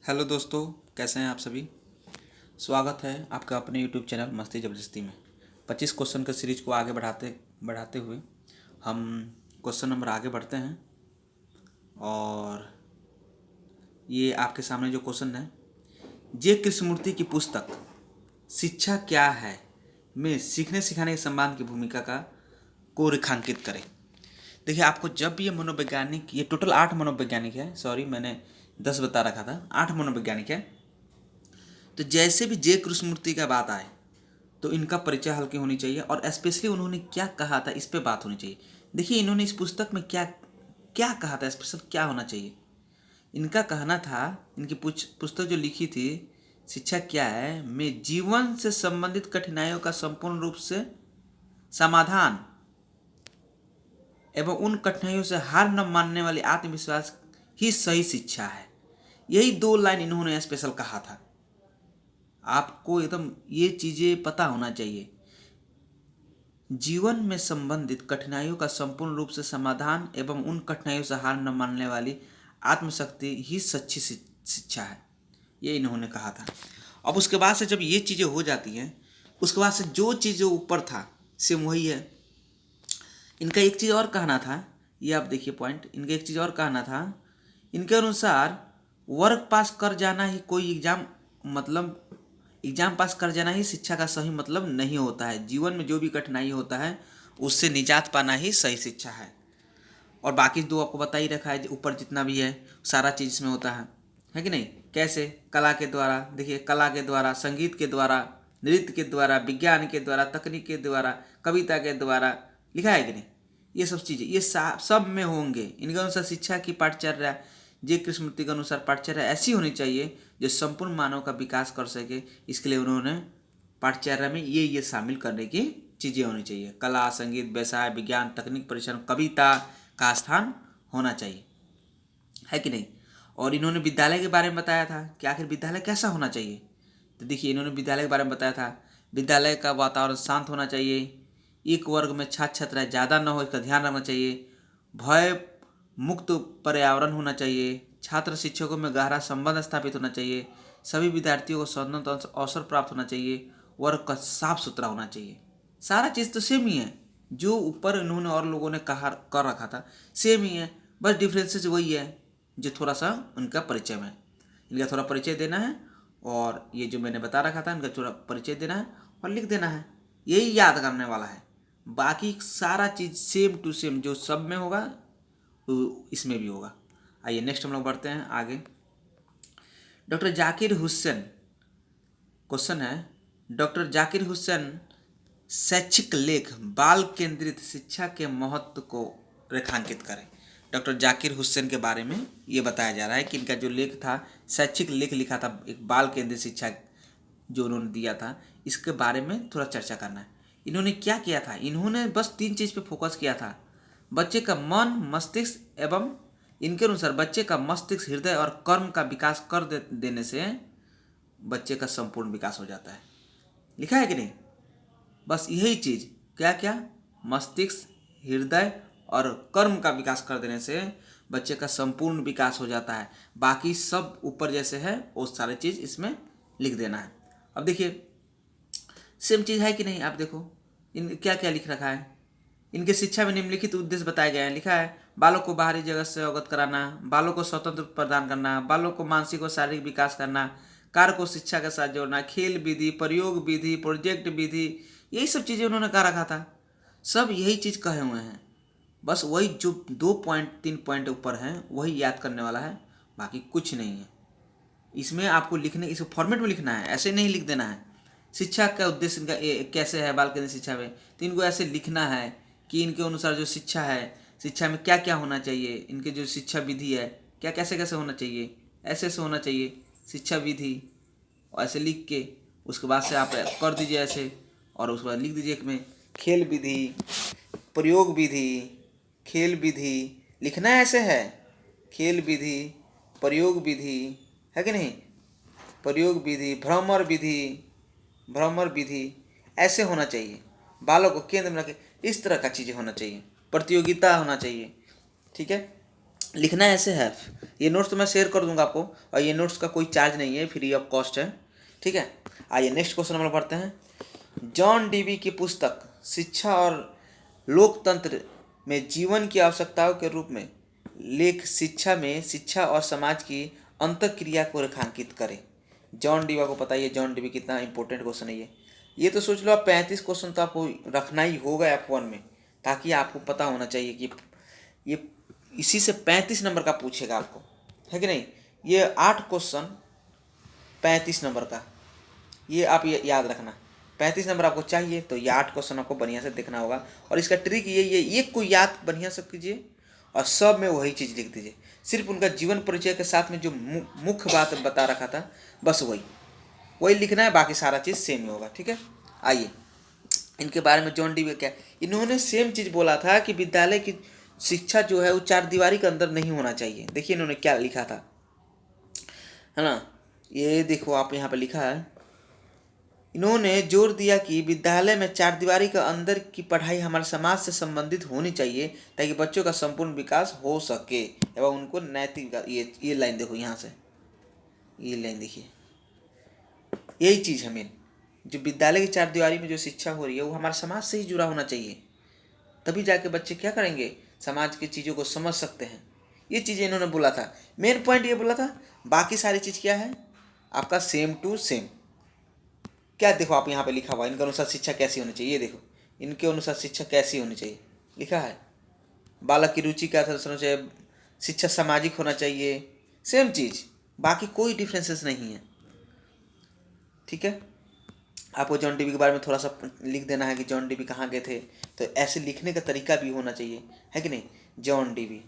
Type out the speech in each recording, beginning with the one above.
Hello दोस्तों, कैसे हैं आप सभी। स्वागत है आपका अपने यूट्यूब चैनल मस्ती ज़बरदस्ती में। 25 क्वेश्चन का सीरीज को आगे बढ़ाते बढ़ाते हुए हम क्वेश्चन नंबर आगे बढ़ते हैं। और ये आपके सामने जो क्वेश्चन है, जे कृष्णमूर्ति की पुस्तक शिक्षा क्या है में सीखने सिखाने के संबंध की भूमिका को रेखांकित करें। देखिए, आपको जब ये मनोवैज्ञानिक, ये टोटल 8 मनोवैज्ञानिक है, सॉरी मैंने 10 बता रखा था, 8 मनोवैज्ञानिक है। तो जैसे भी जे कृष्णमूर्ति का बात आए तो इनका परिचय हल्की होनी चाहिए और स्पेशली उन्होंने क्या कहा था इस पे बात होनी चाहिए। देखिए, इन्होंने इस पुस्तक में क्या क्या कहा था, स्पेशल क्या होना चाहिए। इनका कहना था, इनकी पुस्तक जो लिखी थी शिक्षा क्या है में जीवन से संबंधित कठिनाइयों का संपूर्ण रूप से समाधान एवं उन कठिनाइयों से हार न मानने वाली आत्मविश्वास ही सही शिक्षा है। यही 2 लाइन इन्होंने स्पेशल कहा था। आपको एकदम ये चीज़ें पता होना चाहिए। जीवन में संबंधित कठिनाइयों का संपूर्ण रूप से समाधान एवं उन कठिनाइयों से हार न मानने वाली आत्मशक्ति ही सच्ची शिक्षा है, ये इन्होंने कहा था। अब उसके बाद से जब ये चीज़ें हो जाती हैं, उसके बाद से जो चीज़ ऊपर था सेम वही है। इनका एक चीज़ और कहना था, ये आप देखिए पॉइंट, इनका एक चीज़ और कहना था। इनके अनुसार वर्क पास कर जाना ही कोई एग्जाम पास कर जाना ही शिक्षा का सही मतलब नहीं होता है। जीवन में जो भी कठिनाई होता है उससे निजात पाना ही सही शिक्षा है। और बाकी 2 आपको बता ही रखा है, ऊपर जितना भी है सारा चीज़ इसमें होता है कि नहीं। कैसे? कला के द्वारा, देखिए कला के द्वारा, संगीत के द्वारा, नृत्य के द्वारा, विज्ञान के द्वारा, तकनीक के द्वारा, कविता के द्वारा, लिखा है कि नहीं। ये सब चीज़ें ये सब में होंगे। इनके अनुसार शिक्षा की पाठचर्या, जे कृष्णमूर्ति के अनुसार पाठचर्या ऐसी होनी चाहिए जो संपूर्ण मानव का विकास कर सके। इसके लिए उन्होंने पाठचर्या में ये शामिल करने की चीज़ें होनी चाहिए। कला, संगीत, व्यवसाय, विज्ञान, तकनीक, परिश्रम, कविता का स्थान होना चाहिए, है कि नहीं। और इन्होंने विद्यालय के बारे में बताया था कि आखिर विद्यालय कैसा होना चाहिए। तो देखिए, इन्होंने विद्यालय के बारे में बताया था, विद्यालय का वातावरण शांत होना चाहिए, एक वर्ग में छात्र छात्राएं ज़्यादा न हो इसका ध्यान रखना चाहिए, भय मुक्त पर्यावरण होना चाहिए, छात्र शिक्षकों में गहरा संबंध स्थापित होना चाहिए, सभी विद्यार्थियों को स्वतंत्र अवसर प्राप्त होना चाहिए, वर्ग का साफ सुथरा होना चाहिए। सारा चीज़ तो सेम ही है, जो ऊपर इन्होंने और लोगों ने कहा कर रखा था सेम ही है, बस डिफरेंसेस वही है जो थोड़ा सा उनका परिचय में, इनका थोड़ा परिचय देना है। और ये जो मैंने बता रखा था इनका थोड़ा परिचय देना है और लिख देना है, यही याद करने वाला है। बाकी सारा चीज़ सेम टू सेम जो सब में होगा इसमें भी होगा। आइए नेक्स्ट हम लोग बढ़ते हैं आगे। डॉक्टर जाकिर हुसैन, क्वेश्चन है, डॉक्टर जाकिर हुसैन शैक्षिक लेख बाल केंद्रित शिक्षा के महत्व को रेखांकित करें। डॉक्टर जाकिर हुसैन के बारे में ये बताया जा रहा है कि इनका जो लेख था, शैक्षिक लेख लिखा था, एक बाल केंद्रित शिक्षा जो उन्होंने दिया था, इसके बारे में थोड़ा चर्चा करना है। इन्होंने क्या किया था, इन्होंने बस 3 चीज़ पे फोकस किया था। बच्चे का मन, मस्तिष्क एवं इनके अनुसार बच्चे का मस्तिष्क, हृदय और कर्म का विकास कर देने से बच्चे का संपूर्ण विकास हो जाता है। लिखा है कि नहीं। बस यही चीज़, क्या क्या, मस्तिष्क, हृदय और कर्म का विकास कर देने से बच्चे का संपूर्ण विकास हो जाता है। बाकी सब ऊपर जैसे है वो सारी चीज़ इसमें लिख देना है। अब देखिए सेम चीज़ है कि नहीं, आप देखो इन क्या क्या लिख रखा है। इनके शिक्षा में निम्नलिखित उद्देश्य बताए गए हैं। लिखा है, बालों को बाहरी जगत से अवगत कराना, बालों को स्वतंत्र प्रदान करना, बालों को मानसिक और शारीरिक विकास करना, कार्य को शिक्षा के साथ जोड़ना, खेल विधि, प्रयोग विधि, प्रोजेक्ट विधि, यही सब चीज़ें उन्होंने कहा रखा था। सब यही चीज़ कहे हुए हैं। बस वही जो 2 पॉइंट 3 पॉइंट ऊपर हैं वही याद करने वाला है, बाकी कुछ नहीं है। इसमें आपको लिखने, इस फॉर्मेट में लिखना है, ऐसे नहीं लिख देना है। शिक्षा का उद्देश्य इनका कैसे है बाल केंद्रित शिक्षा में, तो इनको ऐसे लिखना है कि इनके अनुसार जो शिक्षा है, शिक्षा में क्या क्या होना चाहिए, इनके जो शिक्षा विधि है क्या कैसे कैसे होना चाहिए, ऐसे ऐसे होना चाहिए शिक्षा विधि, ऐसे लिख के उसके बाद से आप कर दीजिए ऐसे, और उसके बाद लिख दीजिए में खेल विधि, प्रयोग विधि, खेल विधि, लिखना ऐसे है, खेल विधि, प्रयोग विधि, है कि नहीं, प्रयोग विधि, भ्रमर विधि, भ्रमर विधि, ऐसे होना चाहिए। बालों को केंद्र में रखे, इस तरह का चीज़ें होना चाहिए, प्रतियोगिता होना चाहिए। ठीक है, लिखना ऐसे है। ये नोट्स तो मैं शेयर कर दूंगा आपको, और ये नोट्स का कोई चार्ज नहीं है, फ्री ऑफ कॉस्ट है, ठीक है। आइए नेक्स्ट क्वेश्चन हम लोग पढ़ते हैं। जॉन डीवी की पुस्तक शिक्षा और लोकतंत्र में जीवन की आवश्यकताओं के रूप में लेख शिक्षा में शिक्षा और समाज की अंतःक्रिया को रेखांकित करें। जॉन डीवा को पता ही है जॉन डीवी कितना इंपॉर्टेंट क्वेश्चन है ये तो सोच लो आप 35 क्वेश्चन तो आपको रखना ही होगा F1 में, ताकि आपको पता होना चाहिए कि ये इसी से 35 नंबर का पूछेगा आपको, है कि नहीं। ये 8 क्वेश्चन 35 नंबर का, ये आप याद रखना। 35 नंबर आपको चाहिए तो ये 8 क्वेश्चन आपको बढ़िया से देखना होगा। और इसका ट्रिक ये एक को याद बढ़िया से कीजिए और सब में वही चीज़ लिख दीजिए। सिर्फ उनका जीवन परिचय के साथ में जो मुख्य बात बता रखा था बस वही लिखना है, बाकी सारा चीज़ सेम ही होगा, ठीक है। आइए इनके बारे में जॉन डीवी क्या, इन्होंने सेम चीज़ बोला था कि विद्यालय की शिक्षा जो है वो 4 दीवारी के अंदर नहीं होना चाहिए। देखिए इन्होंने क्या लिखा था, है ना। ये देखो आप यहाँ पे लिखा है, इन्होंने जोर दिया कि विद्यालय में 4 दीवारी के अंदर की पढ़ाई हमारे समाज से संबंधित होनी चाहिए ताकि बच्चों का संपूर्ण विकास हो सके एवं उनको नैतिक ये लाइन देखो यहाँ से, ये लाइन देखिए, यही चीज़ है मेन। जो विद्यालय की 4 दीवारी में जो शिक्षा हो रही है वो हमारे समाज से ही जुड़ा होना चाहिए, तभी जाके बच्चे क्या करेंगे, समाज की चीज़ों को समझ सकते हैं। ये चीज़ें इन्होंने बोला था, मेन पॉइंट ये बोला था। बाकी सारी चीज़ क्या है आपका सेम टू सेम। क्या देखो आप यहाँ पे लिखा हुआ, इनके अनुसार शिक्षा कैसी होनी चाहिए, ये देखो इनके अनुसार शिक्षा कैसी होनी चाहिए लिखा है। बालक की रुचि क्या था होना चाहिए, शिक्षा सामाजिक होना चाहिए, सेम चीज़, बाकी कोई डिफरेंसेस नहीं है, ठीक है। आपको जॉन डीवी के बारे में थोड़ा सा लिख देना है कि जॉन डीवी कहाँ गए थे, तो ऐसे लिखने का तरीका भी होना चाहिए, है कि नहीं। जॉन डीवी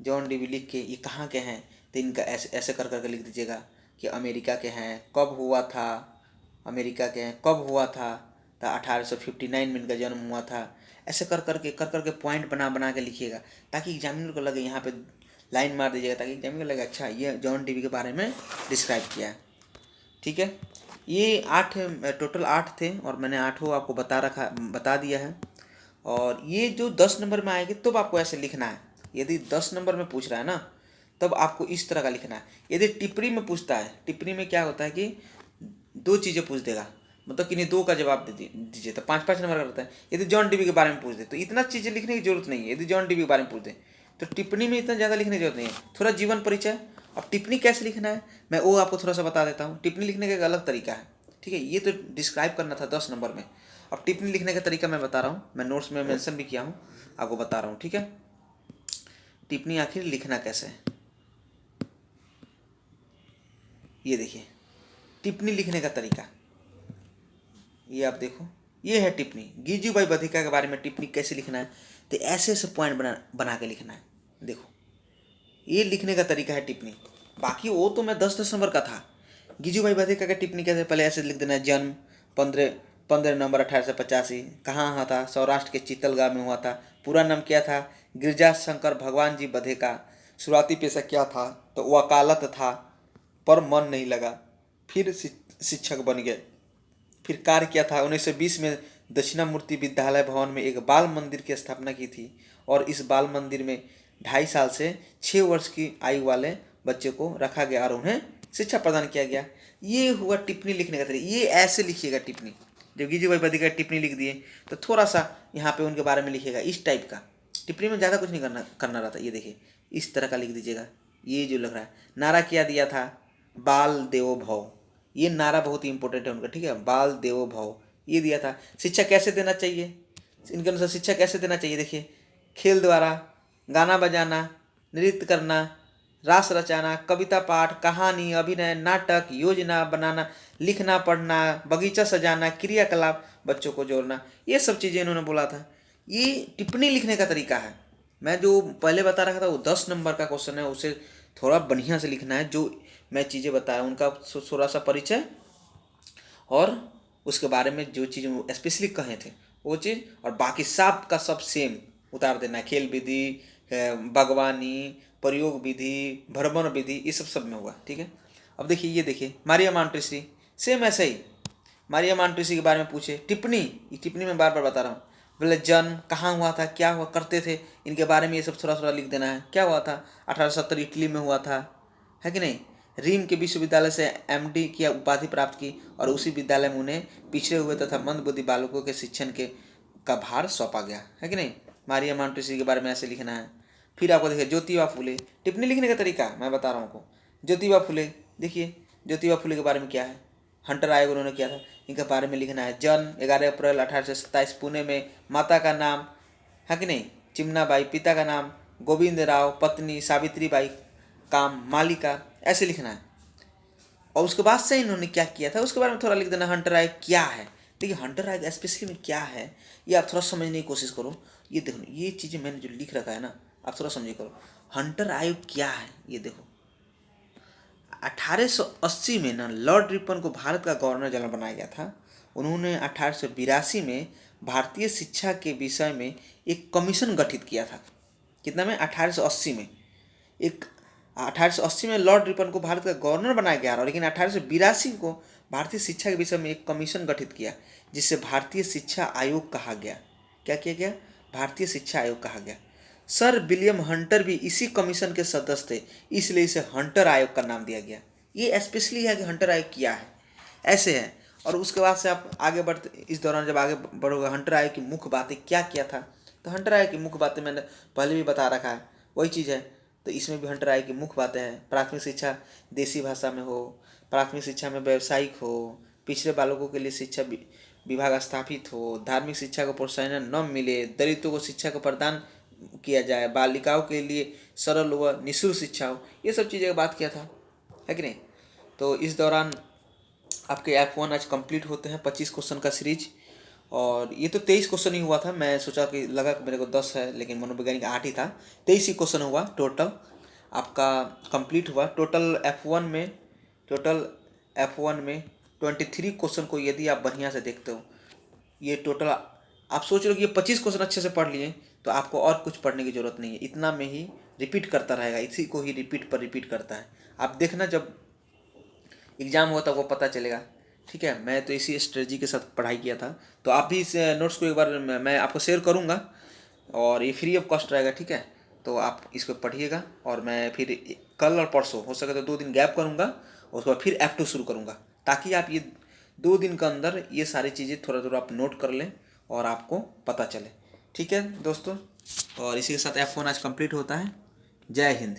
जॉन डीवी लिख के ये कहाँ के हैं, तो इनका ऐसे ऐसे कर करके लिख दीजिएगा कि अमेरिका के हैं, कब हुआ था, अमेरिका के हैं कब हुआ था, तो 1859 में इनका जन्म हुआ था। ऐसे कर करके पॉइंट बना बना के लिखिएगा, ताकि एग्जामिनर को लगे, यहाँ पे लाइन मार दीजिएगा ताकि एग्जामिनर को लगे अच्छा ये जॉन डीवी के बारे में डिस्क्राइब किया है, ठीक है। ये 8 टोटल 8 थे और मैंने 8 आपको बता दिया है। और ये जो 10 नंबर में आएंगे तब आपको ऐसे लिखना है। यदि 10 नंबर में पूछ रहा है ना तब आपको इस तरह का लिखना है। यदि टिप्पणी में पूछता है, टिप्पणी में क्या होता है कि 2 चीज़ें पूछ देगा, मतलब कि नहीं 2 का जवाब दीजिए तो 5-5 नंबर का रहता है। यदि जॉन डीवी के बारे में पूछ दे तो इतना चीज़ें लिखने की जरूरत नहीं है। यदि जॉन डीवी के बारे में पूछ दे तो टिप्पणी में इतना ज़्यादा लिखने की जरूरत नहीं है, थोड़ा जीवन परिचय। अब टिप्पणी कैसे लिखना है मैं वो आपको थोड़ा सा बता देता हूँ। टिप्पणी लिखने का एक अलग तरीका है, ठीक है। ये तो डिस्क्राइब करना था 10 नंबर में, अब टिप्पणी लिखने का तरीका मैं बता रहा हूँ, मैं नोट्स में मेंशन भी किया हूँ, आपको बता रहा हूँ, ठीक है। टिप्पणी आखिर लिखना कैसे है ये देखिए, टिप्पणी लिखने का तरीका ये आप देखो, ये है टिप्पणी। गिजुभाई बधिका के बारे में टिप्पणी कैसे लिखना है, तो ऐसे ऐसे पॉइंट बना के लिखना है। देखो ये लिखने का तरीका है टिप्पणी। बाकी वो तो मैं 10-10 नंबर का था। गिजुभाई बधिका का टिप्पणी कैसे, पहले ऐसे लिख देना है, जन्म 15 नवंबर 1885, कहाँ हुआ था, सौराष्ट्र के चित्तलगांव में हुआ था। पूरा नाम क्या था, गिरजा शंकर भगवान जी बधिका। शुरुआती पेशा क्या था, तो वकालत था पर मन नहीं लगा, फिर शिक्षक बन गए। फिर कार्य किया था 1920 में दक्षिणामूर्ति विद्यालय भवन में एक बाल मंदिर की स्थापना की थी और इस बाल मंदिर में 2.5 साल से 6 वर्ष की आयु वाले बच्चे को रखा गया और उन्हें शिक्षा प्रदान किया गया। ये हुआ टिप्पणी लिखने का तरीका। ये ऐसे लिखिएगा टिप्पणी, जब गिजुभाई बधिका टिप्पणी लिख दिए तो थोड़ा सा यहाँ पे उनके बारे में लिखिएगा इस टाइप का। टिप्पणी में ज़्यादा कुछ नहीं करना रहता। ये देखिए इस तरह का लिख दीजिएगा। ये जो लग रहा है, नारा क्या दिया था, बाल देवो भव, ये नारा बहुत ही इंपॉर्टेंट है उनका, ठीक है। बाल देवो भव ये दिया था। शिक्षा कैसे देना चाहिए, इनके अनुसार शिक्षा कैसे देना चाहिए, देखिए खेल द्वारा, गाना बजाना, नृत्य करना, रास रचाना, कविता पाठ, कहानी, अभिनय, नाटक, योजना बनाना, लिखना पढ़ना, बगीचा सजाना, क्रियाकलाप, बच्चों को जोड़ना, ये सब चीज़ें इन्होंने बोला था। ये टिप्पणी लिखने का तरीका है। मैं जो पहले बता रहा था वो 10 नंबर का क्वेश्चन है, उसे थोड़ा बढ़िया से लिखना है। जो मैं चीज़ें बताया उनका थोड़ा सा परिचय और उसके बारे में जो चीज़ स्पेशली कहे थे वो चीज़, और बाकी सब का सब सेम उतार देना है। खेल विधि, बागवानी, प्रयोग विधि, भ्रमण विधि, ये सब में हुआ, ठीक है। अब देखिए ये देखिए मारिया मॉन्टेसरी, सेम ऐसे ही मारिया मॉन्टेसरी के बारे में पूछे टिप्पणी, ये टिप्पणी में बार बार बता रहा हूँ। बोले जन्म कहाँ हुआ था, क्या हुआ करते थे, इनके बारे में ये सब थोड़ा थोड़ा लिख देना है। क्या हुआ था, 1870 इटली में हुआ था, है कि नहीं। रीम के विश्वविद्यालय से एमडी की उपाधि प्राप्त की और उसी विद्यालय में उन्हें पिछड़े हुए तथा मंदबुद्धि बालकों के शिक्षण के का भार सौंपा गया, है कि नहीं। मारिया मोंटेसरी के बारे में ऐसे लिखना है। फिर आपको देखिए ज्योतिबा फुले, टिप्पणी लिखने का तरीका मैं बता रहा हूँ आपको। ज्योतिबा फुले, देखिए ज्योतिबा फुले के बारे में क्या है, हंटर आयोग उन्होंने किया था, इनके बारे में लिखना है। जन्म 11 अप्रैल 1827 पुणे में, माता का नाम है कि नहीं चिमनाबाई, पिता का नाम गोविंद राव, पत्नी सावित्री बाई, काम मालिका, ऐसे लिखना है। और उसके बाद से इन्होंने क्या किया था उसके बारे में थोड़ा लिख देना। हंटर आयोग क्या है, देखिए हंटर आयोग स्पेशली में क्या है ये आप थोड़ा समझने की कोशिश करो। ये देखो ये चीज़ें मैंने जो लिख रखा है ना, आप थोड़ा समझिए करो। हंटर आयोग क्या है ये देखो। 1880 में ना लॉर्ड रिपन को भारत का गवर्नर जनरल बनाया गया था। उन्होंने 1882 में भारतीय शिक्षा के विषय में एक कमीशन गठित किया था। कितना में, 1880 में। एक 1880 में लॉर्ड रिपन को भारत का गवर्नर बनाया गया, और लेकिन 1882 को भारतीय शिक्षा के विषय में एक कमीशन गठित किया, जिसे भारतीय शिक्षा आयोग कहा गया। क्या किया गया, भारतीय शिक्षा आयोग कहा गया। सर विलियम हंटर भी इसी कमीशन के सदस्य थे, इसलिए इसे हंटर आयोग का नाम दिया गया। ये स्पेशली है कि हंटर आयोग क्या है, ऐसे है। और उसके बाद से आप आगे बढ़ते, इस दौरान जब आगे बढ़ोगे, हंटर आयोग की मुख्य बातें क्या क्या था, तो हंटर आयोग की मुख्य बातें मैंने पहले भी बता रखा है, वही चीज़ है। तो इसमें भी हंटर आयोग की मुख्य बातें हैं। प्राथमिक शिक्षा देसी भाषा में हो, प्राथमिक शिक्षा में व्यावसायिक हो, पिछड़े बालकों के लिए शिक्षा विभाग स्थापित हो, धार्मिक शिक्षा को प्रोत्साहन न मिले, दलितों को शिक्षा का प्रदान किया जाए, बालिकाओं के लिए सरल व निःशुल्क शिक्षा हो, ये सब चीज़ें का बात किया था, है कि नहीं। तो इस दौरान आपके F1 आज कंप्लीट होते हैं 25 क्वेश्चन का सीरीज। और ये तो 23 क्वेश्चन ही हुआ था, मैं सोचा कि लगा कि मेरे को 10 है, लेकिन मनोवैज्ञानिक 8 ही था। 23 ही क्वेश्चन हुआ टोटल आपका कंप्लीट हुआ। टोटल F1 में 23 क्वेश्चन को यदि आप बढ़िया से देखते हो, ये टोटल आप सोच रहे हो कि ये 25 क्वेश्चन अच्छे से पढ़ लिए, तो आपको और कुछ पढ़ने की ज़रूरत नहीं है, इतना में ही रिपीट करता रहेगा, इसी को ही रिपीट पर रिपीट करता है। आप देखना जब एग्ज़ाम हुआ था वो पता चलेगा, ठीक है। मैं तो इसी स्ट्रेटजी के साथ पढ़ाई किया था। तो आप भी इस नोट्स को एक बार मैं आपको शेयर करूँगा, और ये फ्री ऑफ कॉस्ट रहेगा, ठीक है। तो आप इसको पढ़िएगा, और मैं फिर कल और परसों हो सके तो 2 दिन गैप करूँगा, और उसके बाद फिर F2 शुरू करूँगा, ताकि आप ये 2 दिन के अंदर ये सारी चीज़ें थोड़ा थोड़ा आप नोट कर लें और आपको पता चले, ठीक है दोस्तों। और इसी के साथ F1 आज कंप्लीट होता है। जय हिंद।